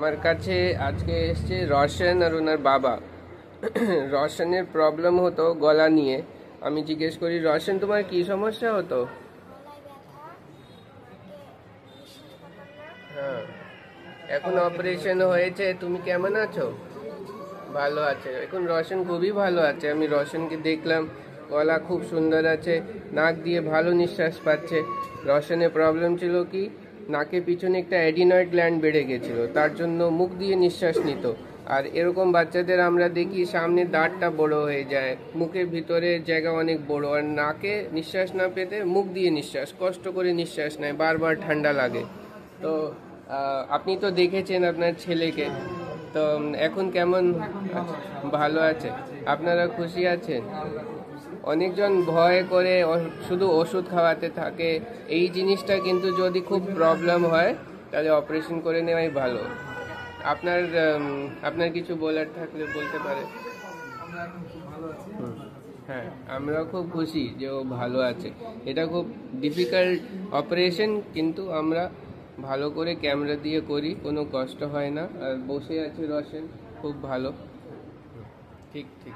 আমার কাছে আজকে এসছে রোশন আর ওনার বাবা। রোশনের প্রবলেম হতো গলা নিয়ে। আমি জিজ্ঞেস করি, রোশন তোমার কি সমস্যা হতো? হ্যাঁ, এখন অপারেশন হয়েছে, তুমি কেমন আছো? ভালো আছে, এখন রোশন খুবই ভালো আছে। আমি রোশনকে দেখলাম, গলা খুব সুন্দর আছে, নাক দিয়ে ভালো নিঃশ্বাস পাচ্ছে। রোশনের প্রবলেম ছিল কি, নাকের পিছনে একটা অ্যাডিনয়েড গ্ল্যান্ড বেড়ে গেছিল, তার জন্য মুখ দিয়ে নিঃশ্বাস নিত। আর এরকম বাচ্চাদের আমরা দেখি সামনে দাঁতটা বড় হয়ে যায়, মুখের ভিতরে জায়গা অনেক বড়, আর নাকে নিঃশ্বাস না পেতে মুখ দিয়ে নিঃশ্বাস, কষ্ট করে নিঃশ্বাস নেয়, বারবার ঠান্ডা লাগে। তো আপনি তো দেখেছেন আপনার ছেলেকে, তো এখন কেমন আছে? ভালো আছে? আপনারা খুশি আছেন? অনেকজন ভয় করে শুধু ওষুধ খাওয়াতে থাকে। এই জিনিসটা কিন্তু যদি খুব প্রবলেম হয় তাহলে অপারেশন করে নেওয়াই ভালো। আপনার আপনার কিছু বলার থাকলে বলতে পারে। হ্যাঁ, আমরা খুব খুশি যে ও ভালো আছে। এটা খুব ডিফিকাল্ট অপারেশন, কিন্তু আমরা ভালো করে ক্যামেরা দিয়ে করি, কোনো কষ্ট হয় না। আর বসে আছে রোশন, খুব ভালো। ঠিক ঠিক।